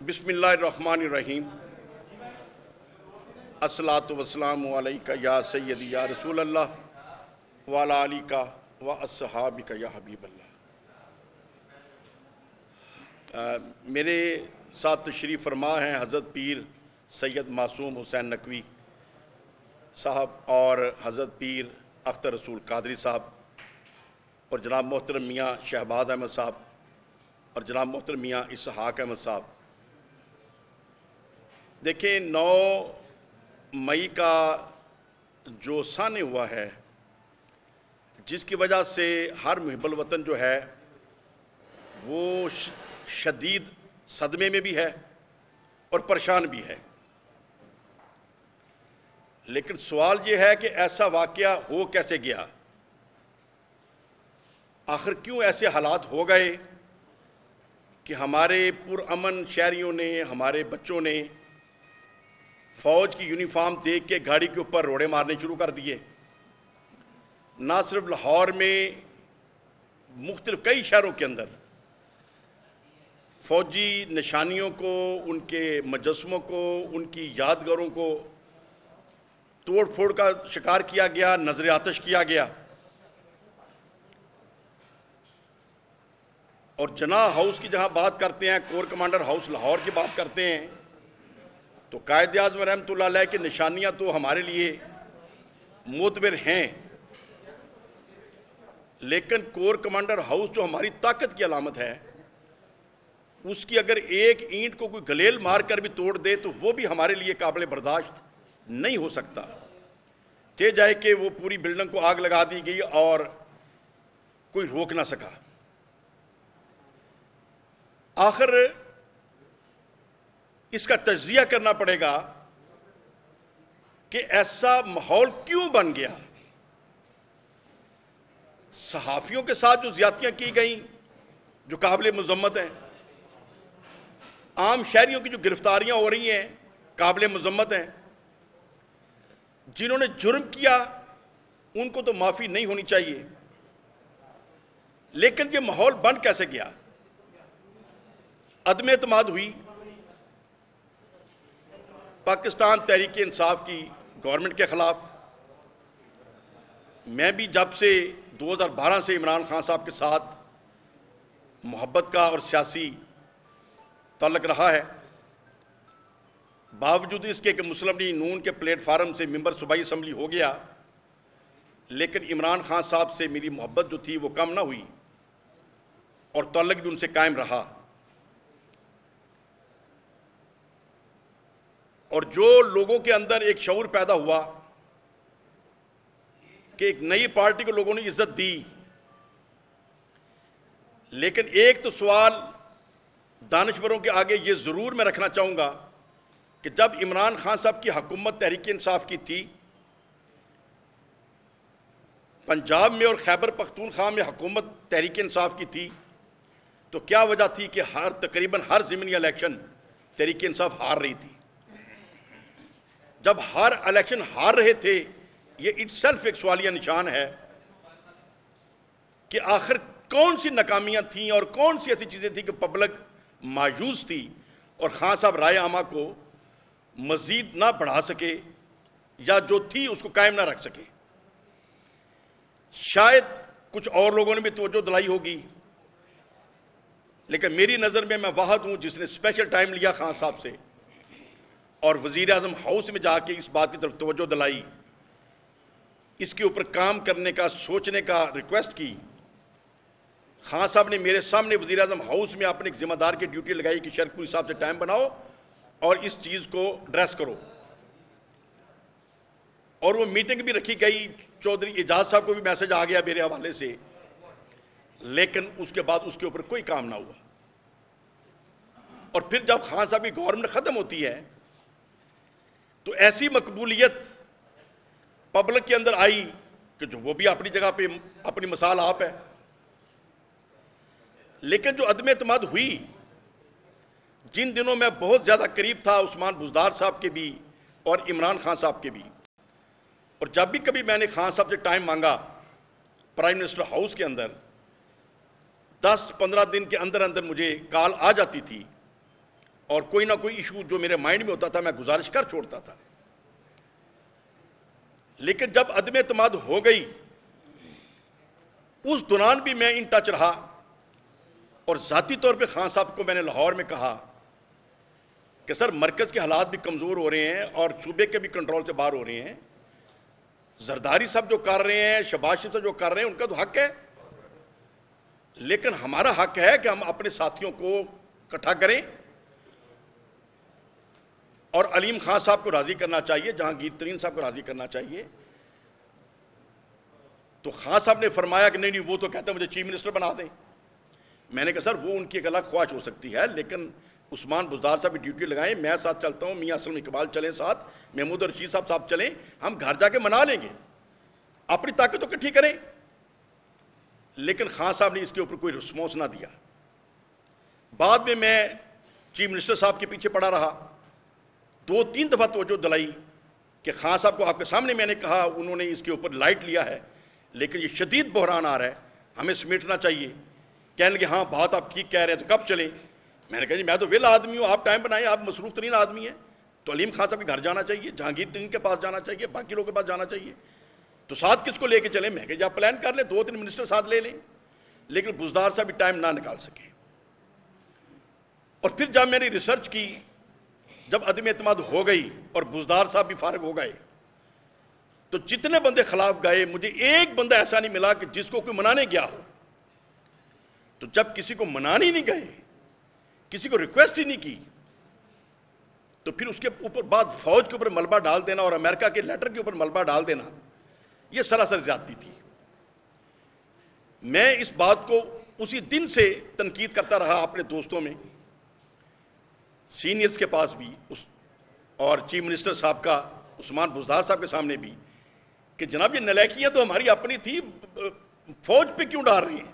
بسم اللہ الرحمن الرحیم۔ الصلاۃ والسلام علیکہ یا سیدی یا رسول اللہ وعلی آلکہ و اصحابکہ یا حبیب اللہ۔ میرے ساتھ تشریف فرما ہیں حضرت پیر سید معصوم حسین نقوی صاحب اور حضرت پیر اختر رسول قادری صاحب اور جناب محترم میاں شہباز احمد صاحب اور جناب محترم میاں اسحاق احمد صاحب۔ دیکھیں، 9 مئی کا جو سانحہ ہوا ہے، جس کی وجہ سے ہر محب الوطن جو ہے وہ شدید صدمے میں بھی ہے اور پریشان بھی ہے۔ لیکن سوال یہ ہے کہ ایسا واقعہ ہو کیسے گیا؟ آخر کیوں ایسے حالات ہو گئے کہ ہمارے پرامن شہریوں نے، ہمارے بچوں نے فوج کی یونیفارم دیکھ کے گاڑی کے اوپر روڑے مارنے شروع کر دیے؟ نہ صرف لاہور میں، مختلف کئی شہروں کے اندر فوجی نشانیوں کو، ان کے مجسموں کو، ان کی یادگاروں کو توڑ پھوڑ کا شکار کیا گیا، نظر آتش کیا گیا۔ اور جناح ہاؤس کی جہاں بات کرتے ہیں، کور کمانڈر ہاؤس لاہور کی بات کرتے ہیں، تو قائد اعظم رحمۃ اللہ علیہ کی نشانیاں تو ہمارے لیے معتبر ہیں، لیکن کور کمانڈر ہاؤس جو ہماری طاقت کی علامت ہے، اس کی اگر ایک اینٹ کو کوئی گلیل مار کر بھی توڑ دے تو وہ بھی ہمارے لیے قابل برداشت نہیں ہو سکتا۔ چاہے جائے کہ وہ پوری بلڈنگ کو آگ لگا دی گئی اور کوئی روک نہ سکا۔ آخر اس کا تجزیہ کرنا پڑے گا کہ ایسا ماحول کیوں بن گیا۔ صحافیوں کے ساتھ جو زیادتیاں کی گئیں جو قابل مذمت ہیں، عام شہریوں کی جو گرفتاریاں ہو رہی ہیں قابل مذمت ہیں، جنہوں نے جرم کیا ان کو تو معافی نہیں ہونی چاہیے، لیکن یہ ماحول بن کیسے گیا؟ عدم اعتماد ہوئی پاکستان تحریک انصاف کی گورنمنٹ کے خلاف۔ میں بھی جب سے 2012 سے عمران خان صاحب کے ساتھ محبت کا اور سیاسی تعلق رہا ہے، باوجود اس کے کہ مسلم لیگ نون کے پلیٹ فارم سے ممبر صوبائی اسمبلی ہو گیا، لیکن عمران خان صاحب سے میری محبت جو تھی وہ کم نہ ہوئی اور تعلق بھی ان سے قائم رہا۔ اور جو لوگوں کے اندر ایک شعور پیدا ہوا کہ ایک نئی پارٹی کو لوگوں نے عزت دی، لیکن ایک تو سوال دانشوروں کے آگے یہ ضرور میں رکھنا چاہوں گا کہ جب عمران خان صاحب کی حکومت تحریک انصاف کی تھی، پنجاب میں اور خیبر پختونخوا میں حکومت تحریک انصاف کی تھی، تو کیا وجہ تھی کہ تقریباً ہر ضمنی الیکشن تحریک انصاف ہار رہی تھی؟ جب ہر الیکشن ہار رہے تھے، یہ اٹ سیلف ایک سوالیہ نشان ہے کہ آخر کون سی ناکامیاں تھیں اور کون سی ایسی چیزیں تھیں کہ پبلک مایوس تھی اور خان صاحب رائے عامہ کو مزید نہ بڑھا سکے یا جو تھی اس کو قائم نہ رکھ سکے۔ شاید کچھ اور لوگوں نے بھی توجہ دلائی ہوگی، لیکن میری نظر میں واحد ہوں جس نے اسپیشل ٹائم لیا خان صاحب سے اور وزیر اعظم ہاؤس میں جا کے اس بات کی طرف توجہ دلائی، اس کے اوپر کام کرنے کا، سوچنے کا ریکویسٹ کی۔ خان صاحب نے میرے سامنے وزیر اعظم ہاؤس میں اپنے ایک ذمہ دار کی ڈیوٹی لگائی کہ شرپوری صاحب سے ٹائم بناؤ اور اس چیز کو ڈریس کرو، اور وہ میٹنگ بھی رکھی گئی۔ چودھری اعجاز صاحب کو بھی میسج آ گیا میرے حوالے سے، لیکن اس کے بعد اس کے اوپر کوئی کام نہ ہوا۔ اور پھر جب خان صاحب کی گورنمنٹ ختم ہوتی ہے تو ایسی مقبولیت پبلک کے اندر آئی کہ جو وہ بھی اپنی جگہ پہ اپنی مثال آپ ہے، لیکن جو عدم اعتماد ہوئی، جن دنوں میں بہت زیادہ قریب تھا عثمان بزدار صاحب کے بھی اور عمران خان صاحب کے بھی، اور جب بھی کبھی میں نے خان صاحب سے ٹائم مانگا پرائم منسٹر ہاؤس کے اندر، 10-15 دن کے اندر اندر مجھے کال آ جاتی تھی اور کوئی نہ کوئی ایشو جو میرے مائنڈ میں ہوتا تھا میں گزارش کر چھوڑتا تھا. لیکن جب عدم اعتماد ہو گئی اس دوران بھی میں ان ٹچ رہا اور ذاتی طور پہ خان صاحب کو میں نے لاہور میں کہا کہ سر مرکز کے حالات بھی کمزور ہو رہے ہیں اور صوبے کے بھی کنٹرول سے باہر ہو رہے ہیں. زرداری صاحب جو کر رہے ہیں، شہباز شریف صاحب جو کر رہے ہیں، ان کا تو حق ہے، لیکن ہمارا حق ہے کہ ہم اپنے ساتھیوں کو اکٹھا کریں اور علیم خان صاحب کو راضی کرنا چاہیے، جہانگیر ترین صاحب کو راضی کرنا چاہیے. تو خان صاحب نے فرمایا کہ نہیں وہ تو کہتے ہیں مجھے چیف منسٹر بنا دیں. میں نے کہا سر وہ ان کی ایک الگ خواہش ہو سکتی ہے، لیکن عثمان بزدار صاحب ڈیوٹی لگائیں، میں ساتھ چلتا ہوں، میاں اسلم اقبال چلیں ساتھ، محمود رشید صاحب چلیں، ہم گھر جا کے منا لیں گے، اپنی طاقت تو اکٹھی کریں. لیکن خان صاحب نے اس کے اوپر کوئی رسپانس نہ دیا. بعد میں چیف منسٹر صاحب کے پیچھے پڑا رہا، 2-3 دفعہ توجہ دلائی کہ خان صاحب کو آپ کے سامنے میں نے کہا، انہوں نے اس کے اوپر لائٹ لیا ہے، لیکن یہ شدید بحران آ رہا ہے، ہمیں سمیٹنا چاہیے. کہنے لگے ہاں بات آپ ٹھیک کہہ رہے ہیں تو کب چلیں؟ میں نے کہا جی میں تو ویلا آدمی ہوں، آپ ٹائم بنائیں، آپ مصروف ترین آدمی ہیں. تو علیم خان صاحب کے گھر جانا چاہیے، جہانگیر ترین کے پاس جانا چاہیے، باقی لوگوں کے پاس جانا چاہیے. تو ساتھ کس کو لے کے چلیں؟ میں کہ آپ پلان کر لیں، 2-3 منسٹر ساتھ لے لیں. لیکن بزدار صاحب بھی ٹائم نہ نکال سکے. اور پھر جب میں نے ریسرچ کی، جب عدم اعتماد ہو گئی اور بزدار صاحب بھی فارغ ہو گئے، تو جتنے بندے خلاف گئے مجھے ایک بندہ ایسا نہیں ملا کہ جس کو کوئی منانے گیا ہو. تو جب کسی کو منانے نہیں گئے، کسی کو ریکویسٹ ہی نہیں کی، تو پھر اس کے اوپر بعد فوج کے اوپر ملبہ ڈال دینا اور امریکہ کے لیٹر کے اوپر ملبہ ڈال دینا، یہ سراسر زیادتی تھی. میں اس بات کو اسی دن سے تنقید کرتا رہا اپنے دوستوں میں، سینئرز کے پاس بھی اور چیف منسٹر صاحب کا عثمان بزدار صاحب کے سامنے بھی، کہ جناب یہ نلائکیاں تو ہماری اپنی تھی، فوج پہ کیوں ڈال رہی ہیں؟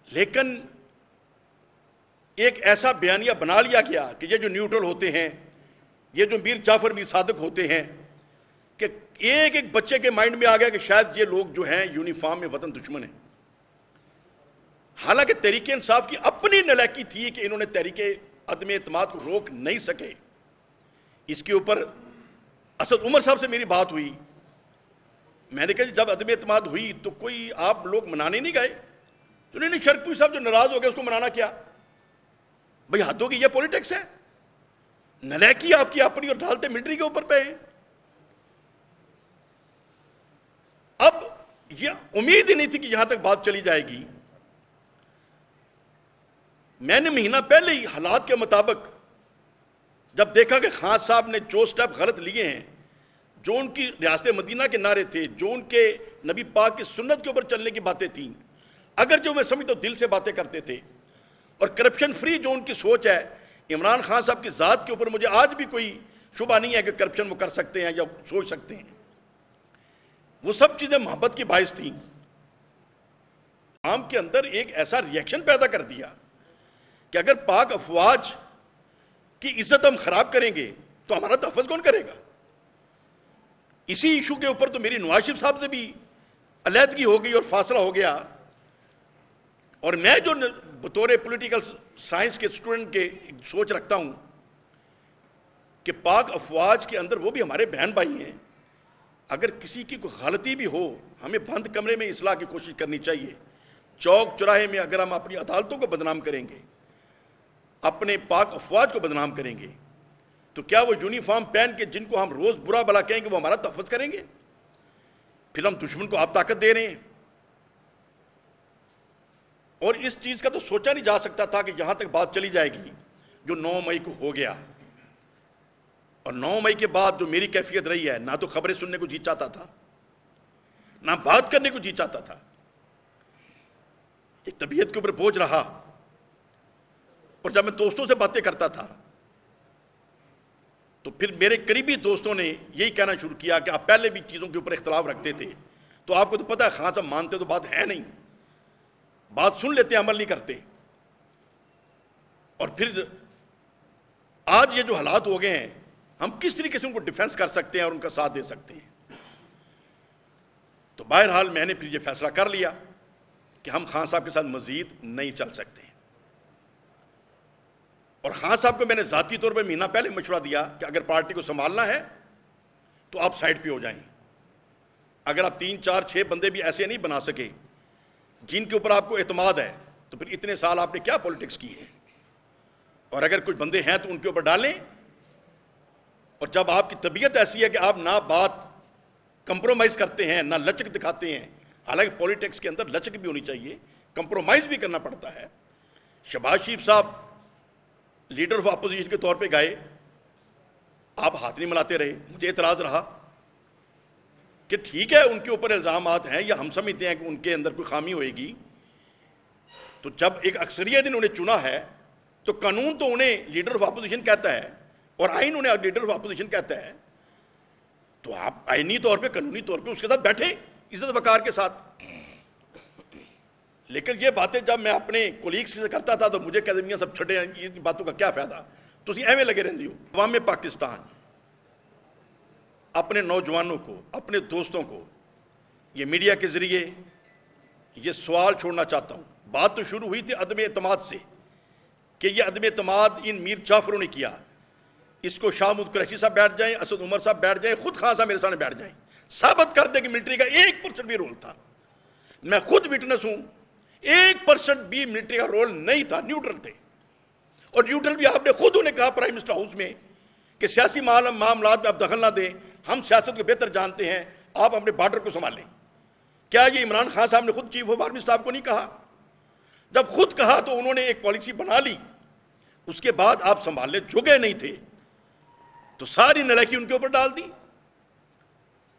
لیکن ایک ایسا بیانیہ بنا لیا گیا کہ یہ جو نیوٹرل ہوتے ہیں، یہ جو میر جعفر میر صادق ہوتے ہیں، کہ ایک ایک بچے کے مائنڈ میں آ گیا کہ شاید یہ لوگ جو ہیں یونیفارم میں وطن دشمن ہیں. حالانکہ تحریک انصاف کی اپنی نلائکی تھی کہ انہوں نے تحریک عدم اعتماد کو روک نہیں سکے. اس کے اوپر اسد عمر صاحب سے میری بات ہوئی، میں نے کہا جب عدم اعتماد ہوئی تو کوئی آپ لوگ منانے نہیں گئے؟ تو نہیں شرکپوری صاحب جو ناراض ہو گئے اس کو منانا کیا؟ بھئی حد ہوگی، یہ پولیٹکس ہے. نلائکی آپ کی اپنی اور ڈالتے ملٹری کے اوپر پہ ہیں. اب یہ امید ہی نہیں تھی کہ یہاں تک بات چلی جائے گی. میں نے مہینہ پہلے ہی حالات کے مطابق جب دیکھا کہ خان صاحب نے جو سٹیپ غلط لیے ہیں، جو ان کی ریاست مدینہ کے نعرے تھے، جو ان کے نبی پاک کی سنت کے اوپر چلنے کی باتیں تھیں، اگر جو میں سمجھتا ہوں دل سے باتیں کرتے تھے، اور کرپشن فری جو ان کی سوچ ہے، عمران خان صاحب کی ذات کے اوپر مجھے آج بھی کوئی شبہ نہیں ہے کہ کرپشن وہ کر سکتے ہیں یا سوچ سکتے ہیں. وہ سب چیزیں محبت کی باعث تھیں. عام کے اندر ایک ایسا ریئیکشن پیدا کر دیا کہ اگر پاک افواج کی عزت ہم خراب کریں گے تو ہمارا تحفظ کون کرے گا؟ اسی ایشو کے اوپر تو میری نواز شریف صاحب سے بھی علیحدگی ہو گئی اور فاصلہ ہو گیا. اور میں جو بطور پولیٹیکل سائنس کے اسٹوڈنٹ کے سوچ رکھتا ہوں کہ پاک افواج کے اندر وہ بھی ہمارے بہن بھائی ہیں، اگر کسی کی کوئی غلطی بھی ہو ہمیں بند کمرے میں اصلاح کی کوشش کرنی چاہیے. چوک چوراہے میں اگر ہم اپنی عدالتوں کو بدنام کریں گے، اپنے پاک افواج کو بدنام کریں گے، تو کیا وہ یونیفارم پہن کے جن کو ہم روز برا بلا کہیں گے وہ ہمارا تحفظ کریں گے؟ پھر ہم دشمن کو آپ طاقت دے رہے ہیں. اور اس چیز کا تو سوچا نہیں جا سکتا تھا کہ یہاں تک بات چلی جائے گی جو 9 مئی کو ہو گیا. اور 9 مئی کے بعد جو میری کیفیت رہی ہے، نہ تو خبریں سننے کو جی چاہتا تھا، نہ بات کرنے کو جی چاہتا تھا. ایک طبیعت کے اوپر بوجھ رہا. اور جب میں دوستوں سے باتیں کرتا تھا تو پھر میرے قریبی دوستوں نے یہی کہنا شروع کیا کہ آپ پہلے بھی چیزوں کے اوپر اختلاف رکھتے تھے، تو آپ کو تو پتا ہے خان صاحب مانتے تو بات ہے نہیں، بات سن لیتے عمل نہیں کرتے. اور پھر آج یہ جو حالات ہو گئے ہیں، ہم کس طریقے سے ان کو ڈیفینس کر سکتے ہیں اور ان کا ساتھ دے سکتے ہیں؟ تو بہرحال میں نے پھر یہ فیصلہ کر لیا کہ ہم خان صاحب کے ساتھ مزید نہیں چل سکتے. اور خان صاحب کو میں نے ذاتی طور پہ مہینہ پہلے مشورہ دیا کہ اگر پارٹی کو سنبھالنا ہے تو آپ سائڈ پہ ہو جائیں. اگر آپ 3 4 6 بندے بھی ایسے نہیں بنا سکے جن کے اوپر آپ کو اعتماد ہے تو پھر اتنے سال آپ نے کیا پولیٹکس کی ہے. اور اگر کچھ بندے ہیں تو ان کے اوپر ڈالیں. اور جب آپ کی طبیعت ایسی ہے کہ آپ نہ بات کمپرومائز کرتے ہیں نہ لچک دکھاتے ہیں، حالانکہ پولیٹکس کے اندر لچک بھی ہونی چاہیے، کمپرومائز بھی کرنا پڑتا ہے. شہباز شریف صاحب لیڈر آف اپوزیشن کے طور پہ گئے، آپ ہاتھ نہیں ملاتے رہے. مجھے اعتراض رہا کہ ٹھیک ہے ان کے اوپر الزامات ہیں یا ہم سمجھتے ہیں کہ ان کے اندر کوئی خامی ہوئے گی، تو جب ایک اکثریت نے انہیں چنا ہے تو قانون تو انہیں لیڈر آف اپوزیشن کہتا ہے اور آئین انہیں لیڈر آف اپوزیشن کہتا ہے، تو آپ آئینی طور پہ قانونی طور پہ اس کے ساتھ بیٹھے عزت وقار کے ساتھ. لیکن یہ باتیں جب میں اپنے کولیگز سے کرتا تھا تو مجھے کہتے ہیں سب چھٹے ہیں، ان باتوں کا کیا فائدہ، تو اسی ایویں لگے رہندی ہو. عوام پاکستان اپنے نوجوانوں کو، اپنے دوستوں کو یہ میڈیا کے ذریعے یہ سوال چھوڑنا چاہتا ہوں. بات تو شروع ہوئی تھی عدم اعتماد سے کہ یہ عدم اعتماد ان میر جعفروں نے کیا. اس کو شاہ محمود قریشی صاحب بیٹھ جائیں، اسد عمر صاحب بیٹھ جائیں، خود خان صاحب میرے سامنے بیٹھ جائیں، ثابت کر دیں کہ ملٹری کا 1% بھی رول تھا. میں خود وٹنس ہوں، 1% بھی ملٹری کا رول نہیں تھا، نیوٹرل تھے. اور نیوٹرل بھی آپ نے خود انہیں کہا پرائم منسٹر ہاؤس میں کہ سیاسی معاملات میں آپ دخل نہ دیں، ہم سیاست کو بہتر جانتے ہیں، آپ اپنے بارڈر کو سنبھالیں. کیا یہ عمران خان صاحب نے خود چیف آف آرمی صاحب کو نہیں کہا؟ جب خود کہا تو انہوں نے ایک پالیسی بنا لی، اس کے بعد آپ سنبھالنے جھکے نہیں تھے تو ساری نلاکی ان کے اوپر ڈال دی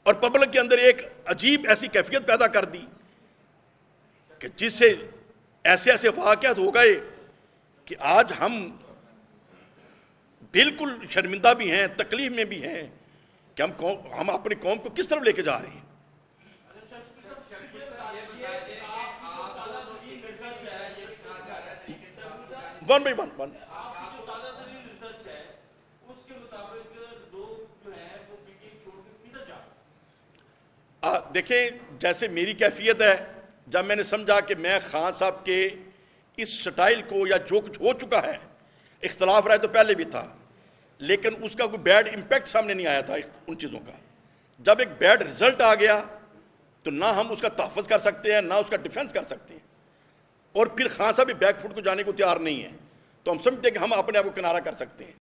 اور پبلک کے اندر ایک عجیب ایسی کیفیت پیدا کر دی کہ جس سے ایسے ایسے واقعات ہو گئے کہ آج ہم بالکل شرمندہ بھی ہیں، تکلیف میں بھی ہیں کہ ہم اپنی قوم کو کس طرف لے کے جا رہے ہیں. ون بائی ون دیکھیں، جیسے میری کیفیت ہے، جب میں نے سمجھا کہ میں خان صاحب کے اس سٹائل کو یا جو کچھ ہو چکا ہے، اختلاف رائے تو پہلے بھی تھا لیکن اس کا کوئی بیڈ امپیکٹ سامنے نہیں آیا تھا ان چیزوں کا. جب ایک بیڈ رزلٹ آ گیا تو نہ ہم اس کا تحفظ کر سکتے ہیں نہ اس کا ڈیفنس کر سکتے ہیں. اور پھر خان صاحب بھی بیک فٹ کو جانے کو تیار نہیں ہے، تو ہم سمجھتے ہیں کہ ہم اپنے آپ کو کنارہ کر سکتے ہیں.